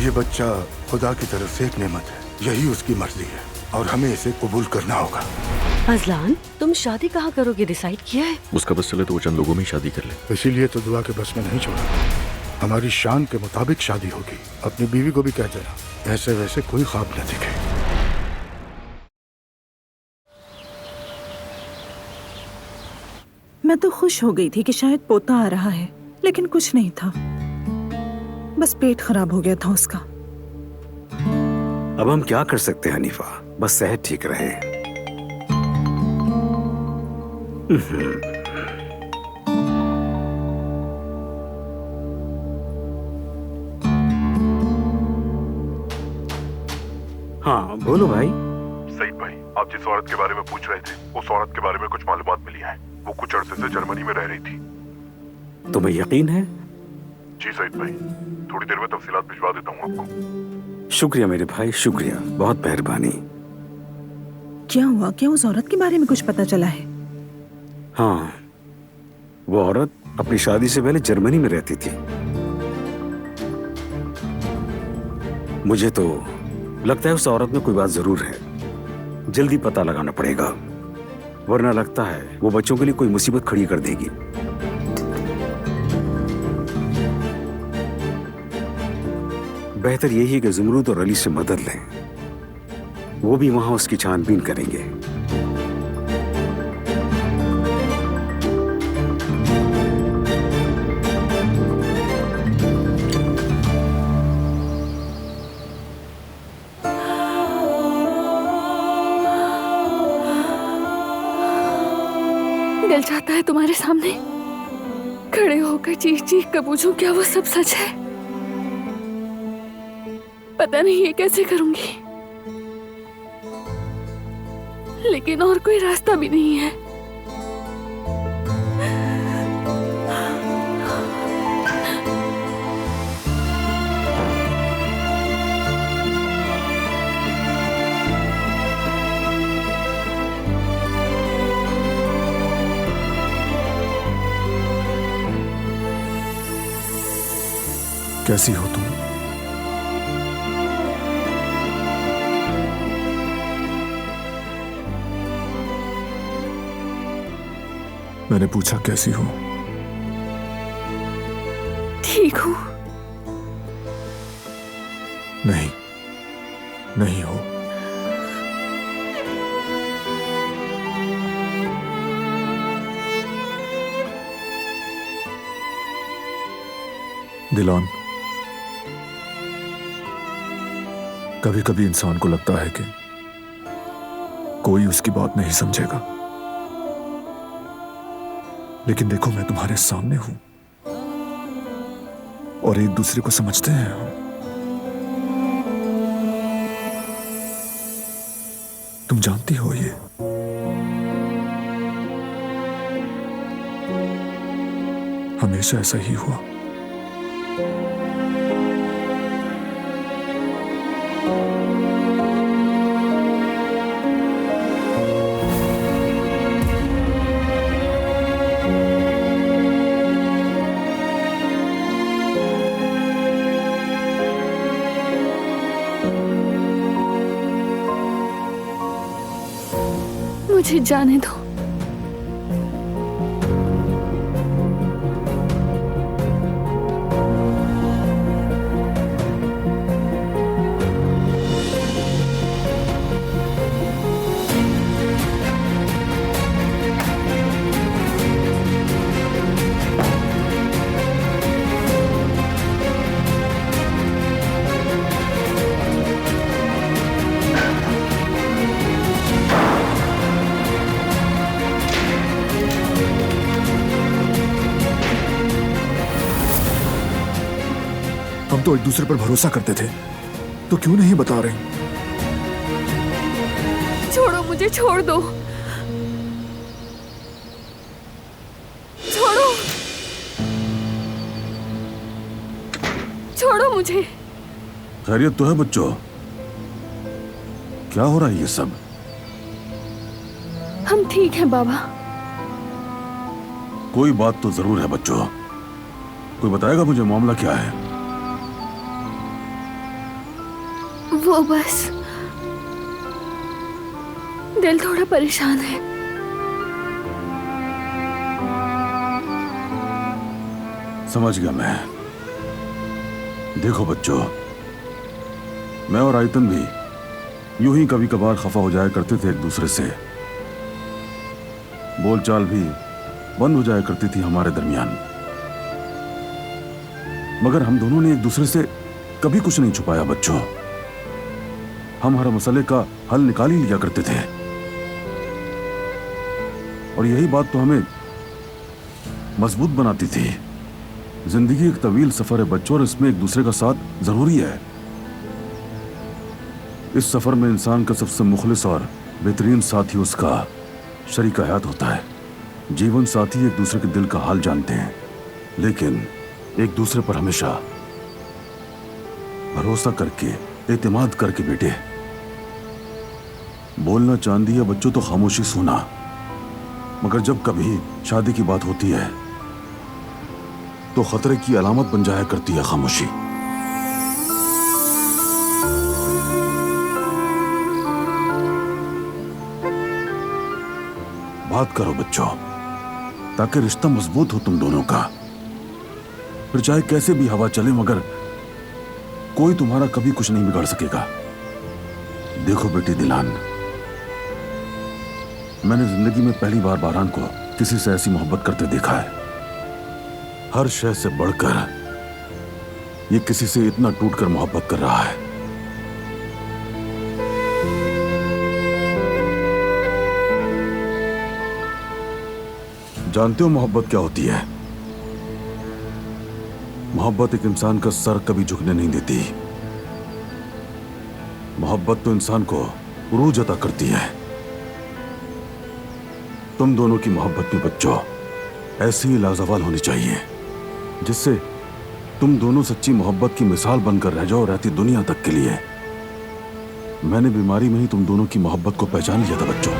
ये बच्चा खुदा की तरफ से एक नेमत है, यही उसकी मर्जी है और हमें इसे कबूल करना होगा। अजलान, तुम शादी कहाँ करोगे डिसाइड किया है? उसका बस चले तो वो चंद लोगों में ही शादी कर ले। इसीलिए तो दुआ के बस में नहीं छोड़ा। हमारी शान के मुताबिक शादी होगी। अपनी बीवी को भी कह देना ऐसे वैसे कोई ख्वाब न दिखे। मैं तो खुश हो गई थी कि शायद पोता आ रहा है, लेकिन कुछ नहीं था। बस पेट खराब हो गया था उसका। अब हम क्या कर सकते हैं हनीफा, बस सेहत ठीक रहे। हाँ बोलो भाई। सईद भाई, आप जिस औरत के बारे में पूछ रहे थे, उस औरत के बारे में कुछ मालूमात मिली है। वो कुछ अरसे से जर्मनी में रह रही थी। तुम्हें यकीन है? जी सईद भाई, थोड़ी देर में तफसीलात भिजवा देता हूँ आपको। शुक्रिया मेरे भाई, शुक्रिया, बहुत मेहरबानी। क्या हुआ? क्या उस औरत के बारे में कुछ पता चला है? हाँ, वो औरत अपनी शादी से पहले जर्मनी में रहती थी। मुझे तो लगता है उस औरत में कोई बात जरूर है। जल्दी पता लगाना पड़ेगा, वरना लगता है वो बच्चों के लिए कोई मुसीबत खड़ी कर देगी। बेहतर यही है कि ज़ुमरूद और अली से मदद लें। वो भी वहां उसकी छानबीन करेंगे। दिल चाहता है तुम्हारे सामने खड़े होकर चीख चीख कर पूछूं क्या वो सब सच है। पता नहीं ये कैसे करूंगी, लेकिन और कोई रास्ता भी नहीं है। कैसी हो तुम? मैंने पूछा कैसी हो? ठीक हूँ। नहीं, नहीं हो। दिलान, कभी कभी इंसान को लगता है कि कोई उसकी बात नहीं समझेगा, लेकिन देखो मैं तुम्हारे सामने हूं और एक दूसरे को समझते हैं हम। तुम जानती हो ये हमेशा ऐसा ही हुआ। मुझे जाने दो। हम तो एक दूसरे पर भरोसा करते थे, तो क्यों नहीं बता रहे? छोड़ो मुझे, छोड़ दो, छोड़ो, छोड़ो मुझे। खैरियत तो है बच्चों? क्या हो रहा है ये सब? हम ठीक हैं बाबा। कोई बात तो जरूर है बच्चों। कोई बताएगा मुझे मामला क्या है? वो बस दिल थोड़ा परेशान है। समझ गया मैं। देखो बच्चों, मैं और आयतन भी यूं ही कभी कभार खफा हो जाया करते थे एक दूसरे से। बोलचाल भी बंद हो जाया करती थी हमारे दरमियान, मगर हम दोनों ने एक दूसरे से कभी कुछ नहीं छुपाया बच्चों। हम हर मसले का हल निकाल ही लिया करते थे, और यही बात तो हमें मजबूत बनाती थी। जिंदगी एक तवील सफर है बच्चों, और इसमें एक दूसरे का साथ जरूरी है। इस सफर में इंसान का सबसे मुखलिस और बेहतरीन साथी उसका शरीक हयात होता है। जीवन साथी एक दूसरे के दिल का हाल जानते हैं, लेकिन एक दूसरे पर हमेशा भरोसा करके, एतमाद करके बेटे। बोलना चांदी है बच्चों तो खामोशी सुना, मगर जब कभी शादी की बात होती है तो खतरे की अलामत बन जाया करती है खामोशी। बात करो बच्चों, ताकि रिश्ता मजबूत हो तुम दोनों का। फिर चाहे कैसे भी हवा चले, मगर कोई तुम्हारा कभी कुछ नहीं बिगाड़ सकेगा। देखो बेटी दिलान, मैंने जिंदगी में पहली बार बारान को किसी से ऐसी मोहब्बत करते देखा है। हर शय से बढ़कर ये किसी से इतना टूटकर मोहब्बत कर रहा है। जानते हो मोहब्बत क्या होती है? मोहब्बत एक इंसान का सर कभी झुकने नहीं देती। मोहब्बत तो इंसान को उरूज अता करती है। तुम दोनों की मोहब्बत में बच्चों ऐसी ही लाजवाल होनी चाहिए, जिससे तुम दोनों सच्ची मोहब्बत की मिसाल बनकर रह जाओ रहती दुनिया तक के लिए। मैंने बीमारी में ही तुम दोनों की मोहब्बत को पहचान लिया था बच्चों।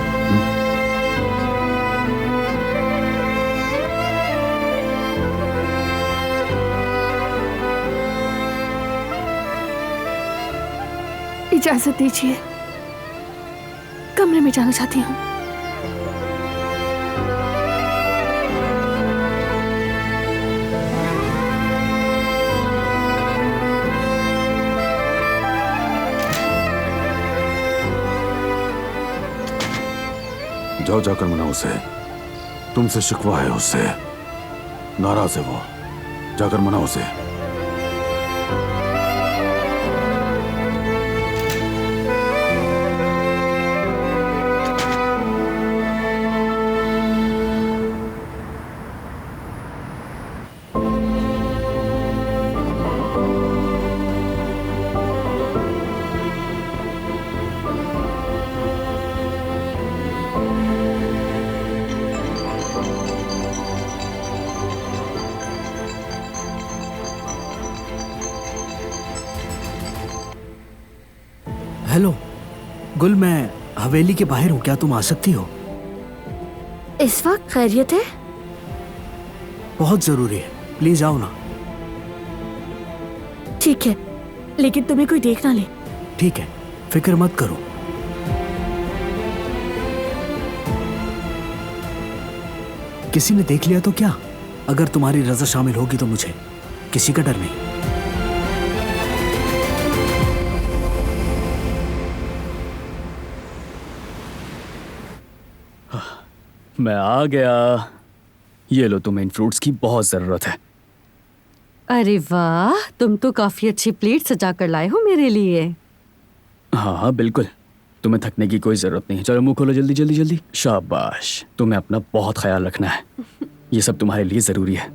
इजाजत दीजिए, कमरे में जाना चाहती हूँ। जाओ, जाकर मनाओ उसे। तुमसे शिकवा है उससे, नाराज है वो। जाकर मनाओ उसे। हेलो गुल, मैं हवेली के बाहर हूँ, क्या तुम आ सकती हो? इस वक्त खैरियत है? बहुत जरूरी है, प्लीज आओ ना। ठीक है, लेकिन तुम्हें कोई देख ना ले। ठीक है, फिक्र मत करो। किसी ने देख लिया तो क्या? अगर तुम्हारी रजा शामिल होगी तो मुझे किसी का डर नहीं। मैं आ गया। ये लो, तुम्हें इन फ्रूट्स की बहुत जरूरत है। अरे वाह, तुम तो काफी अच्छी प्लेट सजा कर लाए हो मेरे लिए। हाँ हाँ बिल्कुल, तुम्हें थकने की कोई जरूरत नहीं। चलो मुंह खोलो जल्दी जल्दी जल्दी। शाबाश, तुम्हें अपना बहुत ख्याल रखना है। ये सब तुम्हारे लिए जरूरी है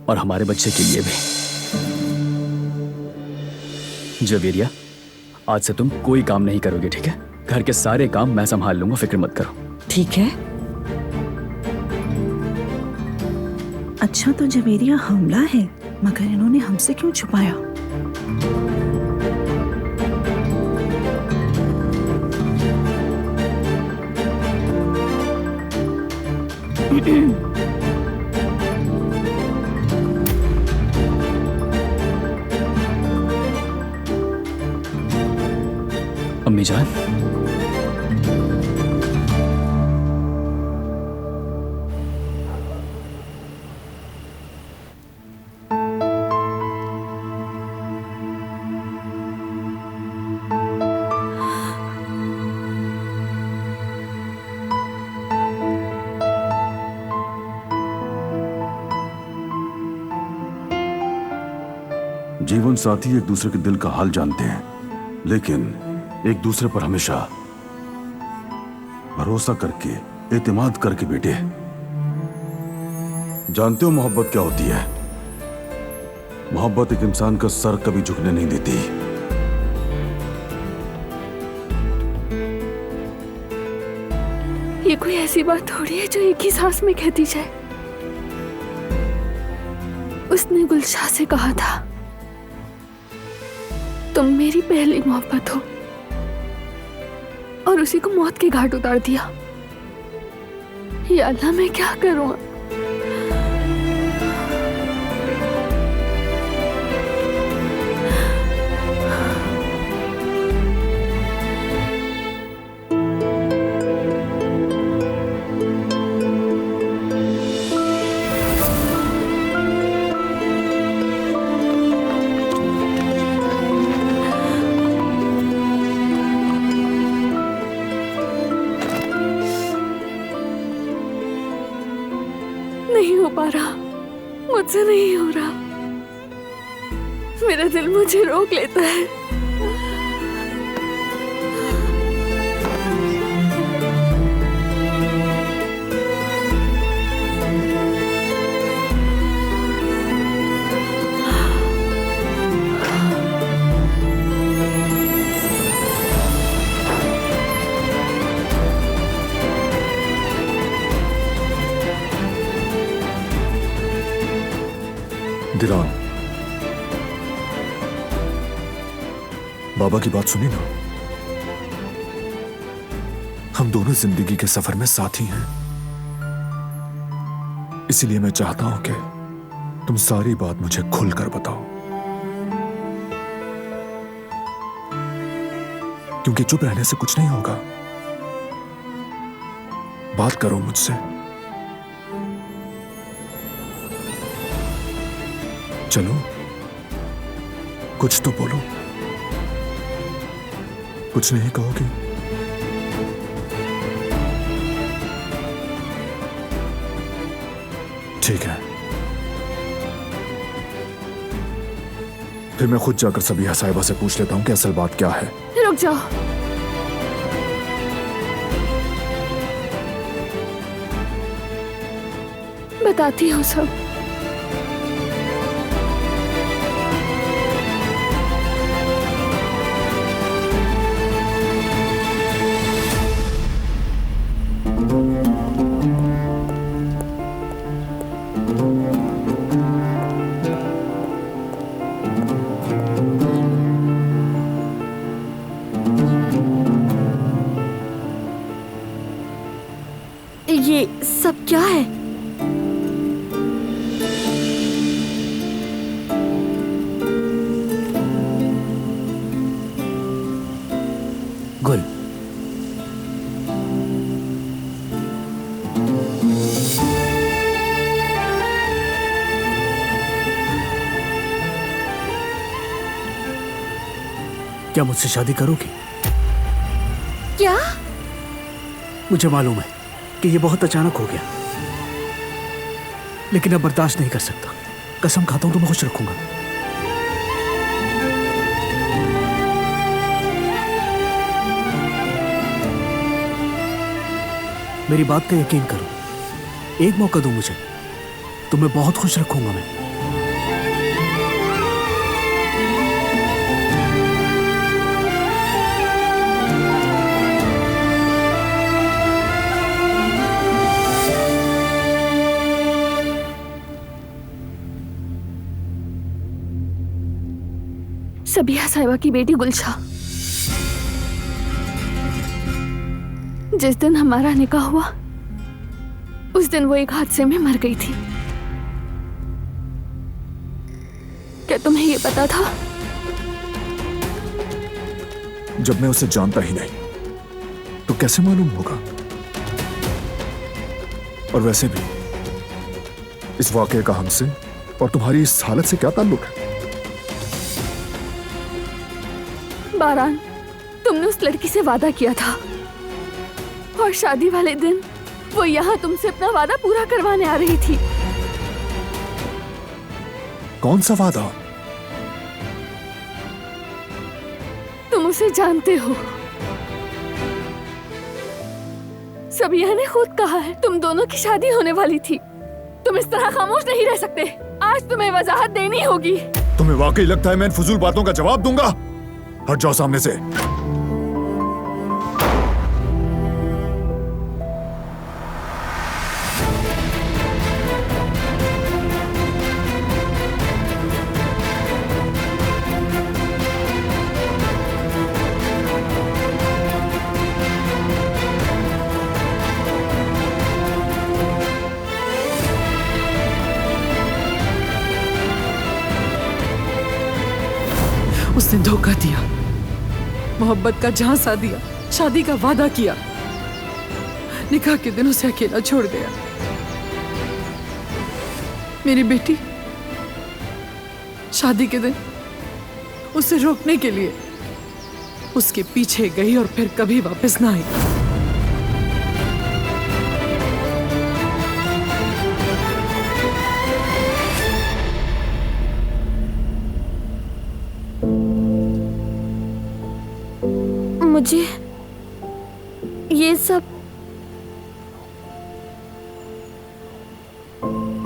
और हमारे बच्चे के लिए भी। जवेरिया, आज से तुम कोई काम नहीं करोगे, ठीक है? घर के सारे काम मैं संभाल लूंगा, फिक्र मत करो। ठीक है। अच्छा, तो जवेरिया हमला है, मगर इन्होंने हमसे क्यों छुपाया? अम्मी जान, जीवन साथी एक दूसरे के दिल का हाल जानते हैं, लेकिन एक दूसरे पर हमेशा भरोसा करके, एतमाद करके बेटे। जानते हो मोहब्बत क्या होती है? मोहब्बत एक इंसान का सर कभी झुकने नहीं देती। ये कोई ऐसी बात थोड़ी है जो एक ही सांस में कहती जाए। उसने गुलशाह से कहा था, तुम मेरी पहली मोहब्बत हो, और उसी को मौत के घाट उतार दिया। या अल्लाह, मैं क्या करूं? नहीं हो पा रहा, मुझसे नहीं हो रहा। मेरा दिल मुझे रोक लेता है। दिलान, बाबा की बात सुनी ना? हम दोनों जिंदगी के सफर में साथी हैं। इसीलिए मैं चाहता हूं कि तुम सारी बात मुझे खुलकर बताओ, क्योंकि चुप रहने से कुछ नहीं होगा। बात करो मुझसे। चलो, कुछ तो बोलो। कुछ नहीं कहोगे? ठीक है, फिर मैं खुद जाकर सबिहा साहिबा से पूछ लेता हूं कि असल बात क्या है। रुक जाओ। बताती हूँ सब। ये सब क्या है? गुल, क्या मुझसे शादी करोगी? क्या? मुझे मालूम है कि ये बहुत अचानक हो गया, लेकिन अब बर्दाश्त नहीं कर सकता। कसम खाता हूं तुम्हें खुश रखूंगा। मेरी बात का यकीन करो, एक मौका दो मुझे, तुम्हें बहुत खुश रखूंगा मैं। सबिहा साहिबा की बेटी गुलशाह, जिस दिन हमारा निकाह हुआ उस दिन वो एक हादसे में मर गई थी। क्या तुम्हें ये पता था? जब मैं उसे जानता ही नहीं तो कैसे मालूम होगा? और वैसे भी इस वाकये का हमसे और तुम्हारी इस हालत से क्या ताल्लुक है? बारान, तुमने उस लड़की से वादा किया था और शादी वाले दिन वो यहाँ तुमसे अपना वादा पूरा करवाने आ रही थी। कौन सा वादा? तुम उसे जानते हो। सबिया ने खुद कहा है तुम दोनों की शादी होने वाली थी। तुम इस तरह खामोश नहीं रह सकते। आज तुम्हें वजाहत देनी होगी। तुम्हें वाकई लगता है मैं इन फजूल बातों का जवाब दूंगा? हट जाओ सामने से। उसने धोखा दिया, मोहब्बत का झांसा दिया, शादी का वादा किया, निकाह के दिन उसे अकेला छोड़ गया। मेरी बेटी शादी के दिन उसे रोकने के लिए उसके पीछे गई और फिर कभी वापस ना आई। मुझे ये सब,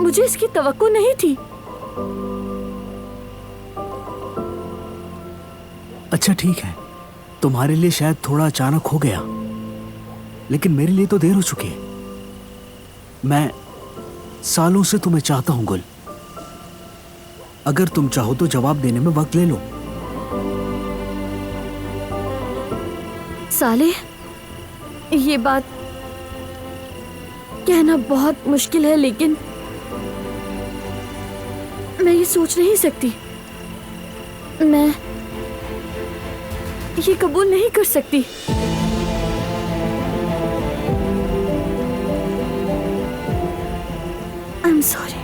मुझे इसकी तवक्को नहीं थी। अच्छा ठीक है, तुम्हारे लिए शायद थोड़ा अचानक हो गया, लेकिन मेरे लिए तो देर हो चुकी है। मैं सालों से तुम्हें चाहता हूं गुल। अगर तुम चाहो तो जवाब देने में वक्त ले लो। साले, ये बात कहना बहुत मुश्किल है, लेकिन मैं ये सोच नहीं सकती। मैं ये कबूल नहीं कर सकती। I am sorry.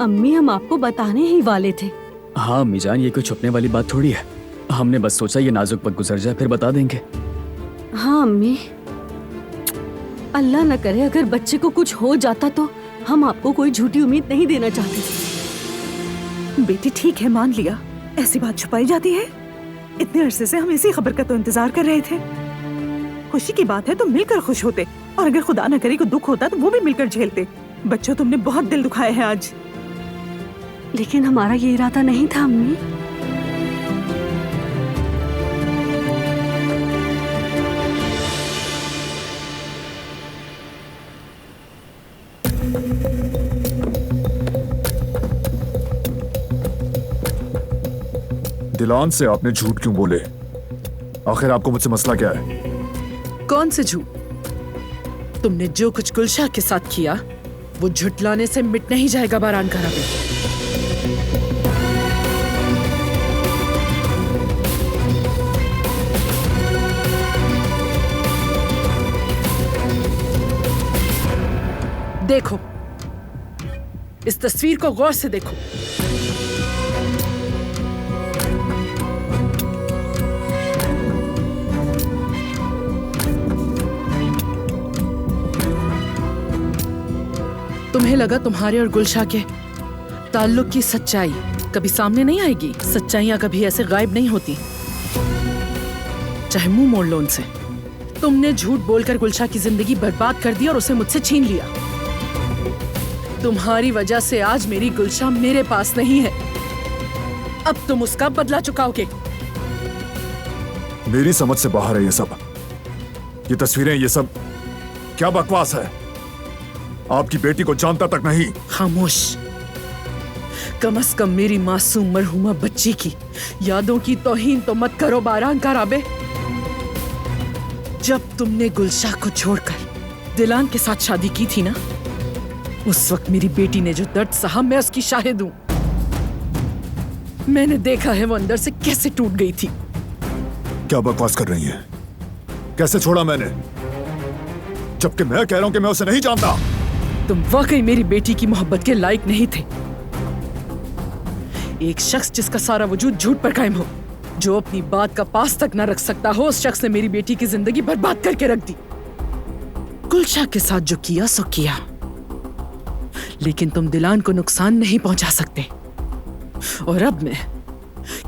अम्मी, हम आपको बताने ही वाले थे। हाँ अम्मी जान, ये कोई छुपने वाली बात थोड़ी है। हमने बस सोचा ये नाजुक वक्त गुजर जाए फिर बता देंगे। हाँ अम्मी, अल्लाह न करे अगर बच्चे को कुछ हो जाता तो हम आपको कोई झूठी उम्मीद नहीं देना चाहते। बेटी ठीक है, मान लिया, ऐसी बात छुपाई जाती है? इतने अरसे से हम इसी खबर का तो इंतजार कर रहे थे। खुशी की बात है तो मिलकर खुश होते, और अगर खुदा न करे को दुख होता तो वो भी मिलकर झेलते। बच्चों, तुमने बहुत दिल दुखाए हैं आज। लेकिन हमारा ये इरादा नहीं था अम्मी। दिलान से आपने झूठ क्यों बोले? आखिर आपको मुझसे मसला क्या है? कौन से झूठ? तुमने जो कुछ गुलशाह के साथ किया वो झुटलाने से मिट नहीं जाएगा बारान का रवि। देखो, इस तस्वीर को गौर से देखो। तुम्हें लगा तुम्हारे और गुलशाह के ताल्लुक की सच्चाई कभी सामने नहीं आएगी। सच्चाइयां कभी ऐसे गायब नहीं होती, चाहे मुंह मोड़ लो उनसे। तुमने झूठ बोलकर गुलशा की जिंदगी बर्बाद कर दी और उसे मुझसे छीन लिया। तुम्हारी वजह से आज मेरी गुलशा मेरे पास नहीं है। अब तुम उसका बदला चुकाओगे। मेरी समझ से बाहर है ये सब। ये तस्वीरें, ये सब क्या बकवास है। आपकी बेटी को जानता तक नहीं। खामोश। कम से कम मेरी मासूम मरहुमा बच्ची की यादों की तौहीन तो मत करो बारान का राबे। जब तुमने गुलशा को छोड़कर दिलान के साथ शादी की थी ना, उस वक्त मेरी बेटी ने जो दर्द सहा, मैं उसकी शाहिद हूं। मैंने देखा है वो अंदर से कैसे टूट गई थी। क्या बकवास कर रही है? कैसे छोड़ा मैंने, जबकि मैं कह रहा हूं कि मैं उसे नहीं जानता। तुम वाकई मेरी बेटी की मोहब्बत के लायक नहीं थे। एक शख्स जिसका सारा वजूद झूठ पर कायम हो, जो अपनी बात का पास तक न रख सकता हो, उस शख्स ने मेरी बेटी की जिंदगी बर्बाद करके रख दी। गुलशा के साथ जो किया सो किया, लेकिन तुम दिलान को नुकसान नहीं पहुंचा सकते। और अब मैं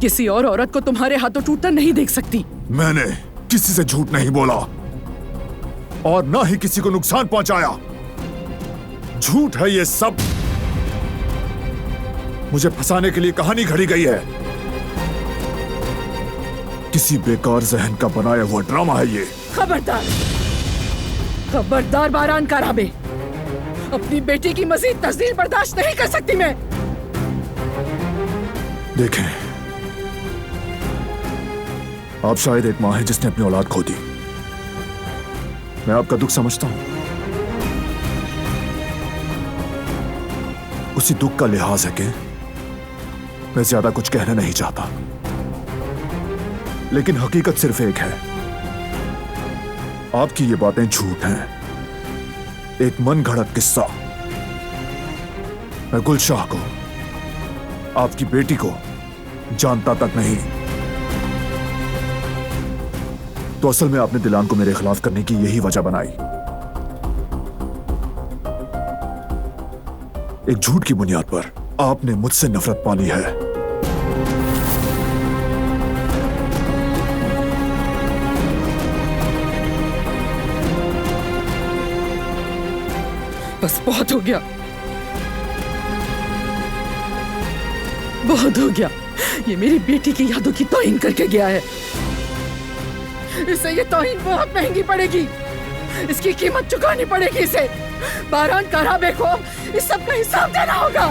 किसी और औरत को तुम्हारे हाथों टूटता नहीं देख सकती। मैंने किसी से झूठ नहीं बोला और ना ही किसी को नुकसान पहुंचाया। झूठ है ये सब। मुझे फंसाने के लिए कहानी घड़ी गई है। किसी बेकार जहन का बनाया हुआ ड्रामा है ये। खबरदार, खबरदार बारान का राबे। अपनी बेटी की मजीद तस्दीर बर्दाश्त नहीं कर सकती मैं। देखें, आप शायद एक मां हैं जिसने अपनी औलाद खो दी। मैं आपका दुख समझता हूं। उसी दुख का लिहाज है कि मैं ज्यादा कुछ कहना नहीं चाहता, लेकिन हकीकत सिर्फ एक है। आपकी ये बातें झूठ हैं, एक मन घड़त किस्सा। मैं गुलशाह को, आपकी बेटी को जानता तक नहीं। तो असल में आपने दिलान को मेरे खिलाफ करने की यही वजह बनाई। एक झूठ की बुनियाद पर आपने मुझसे नफरत पाली है। बस बहुत हो गया, बहुत हो गया। ये मेरी बेटी की यादों की तौहीन करके गया है। इसे ये तौहीन बहुत महंगी पड़ेगी। इसकी कीमत चुकानी पड़ेगी इसे। बारान का राबे को इस सब का हिसाब देना होगा।